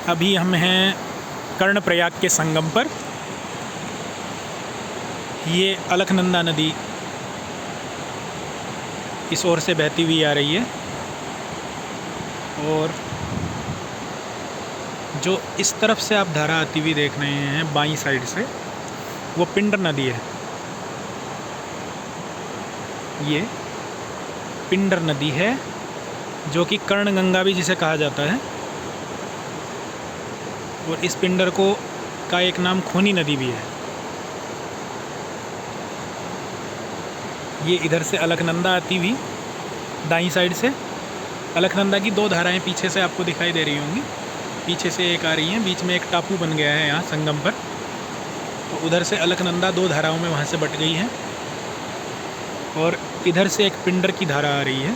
अभी हम हैं कर्णप्रयाग के संगम पर। ये अलकनंदा नदी इस ओर से बहती हुई आ रही है और जो इस तरफ से आप धारा आती हुई देख रहे हैं बाईं साइड से, वो पिंडर नदी है। ये पिंडर नदी है जो कि कर्णगंगा भी जिसे कहा जाता है, और इस पिंडर का एक नाम खूनी नदी भी है। ये इधर से अलकनंदा आती हुई दाईं साइड से, अलकनंदा की दो धाराएं पीछे से आपको दिखाई दे रही होंगी। पीछे से एक आ रही है, बीच में एक टापू बन गया है यहाँ संगम पर, तो उधर से अलकनंदा दो धाराओं में वहाँ से बट गई है, और इधर से एक पिंडर की धारा आ रही है।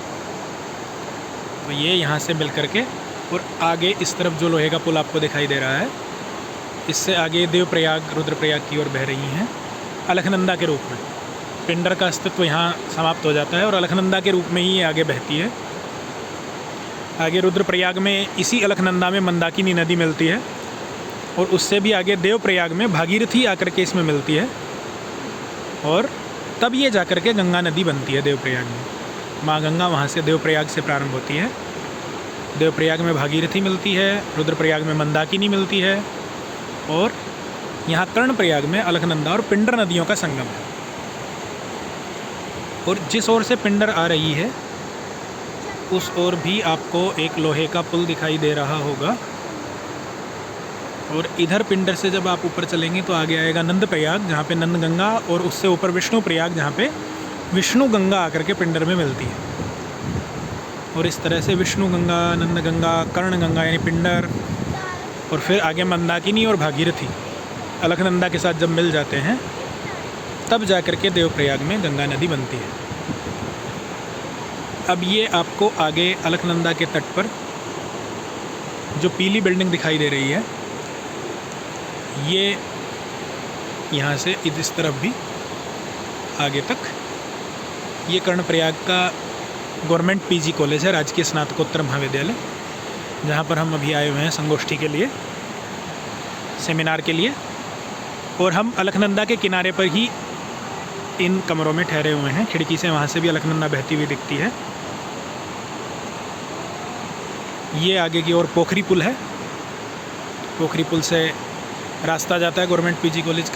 तो ये यहाँ से मिल करके और आगे इस तरफ जो लोहे का पुल आपको दिखाई दे रहा है, इससे आगे देवप्रयाग रुद्रप्रयाग की ओर बह रही हैं अलकनंदा के रूप में। पिंडर का अस्तित्व यहाँ समाप्त हो जाता है और अलकनंदा के रूप में ही ये आगे बहती है। आगे रुद्रप्रयाग में इसी अलकनंदा में मंदाकिनी नदी मिलती है, और उससे भी आगे देवप्रयाग में भागीरथी आकर के इसमें मिलती है, और तब ये जाकर के गंगा नदी बनती है देवप्रयाग में। माँ गंगा वहाँ से देवप्रयाग से प्रारंभ होती है। देवप्रयाग में भागीरथी मिलती है, रुद्रप्रयाग में मंदाकिनी मिलती है, और यहाँ कर्णप्रयाग में अलकनंदा और पिंडर नदियों का संगम है। और जिस ओर से पिंडर आ रही है उस ओर भी आपको एक लोहे का पुल दिखाई दे रहा होगा, और इधर पिंडर से जब आप ऊपर चलेंगे तो आगे आएगा नंदप्रयाग, जहाँ पे नंद गंगा, और उससे ऊपर विष्णु प्रयाग, जहाँ पे विष्णु गंगा आकर के पिंडर में मिलती है। और इस तरह से विष्णु गंगा, नंद गंगा, कर्ण गंगा यानी पिंडर, और फिर आगे मंदाकिनी और भागीरथी अलकनंदा के साथ जब मिल जाते हैं तब जा कर के देवप्रयाग में गंगा नदी बनती है। अब ये आपको आगे अलकनंदा के तट पर जो पीली बिल्डिंग दिखाई दे रही है, ये यहाँ से इस तरफ भी आगे तक ये कर्णप्रयाग का गवर्नमेंट पीजी कॉलेज है, राजकीय स्नातकोत्तर महाविद्यालय, जहाँ पर हम अभी आए हुए हैं संगोष्ठी के लिए, सेमिनार के लिए। और हम अलकनंदा के किनारे पर ही इन कमरों में ठहरे हुए हैं। खिड़की से वहाँ से भी अलकनंदा बहती हुई दिखती है। ये आगे की ओर पोखरी पुल है। पोखरी पुल से रास्ता जाता है गवर्नमेंट पीजी कॉलेज का।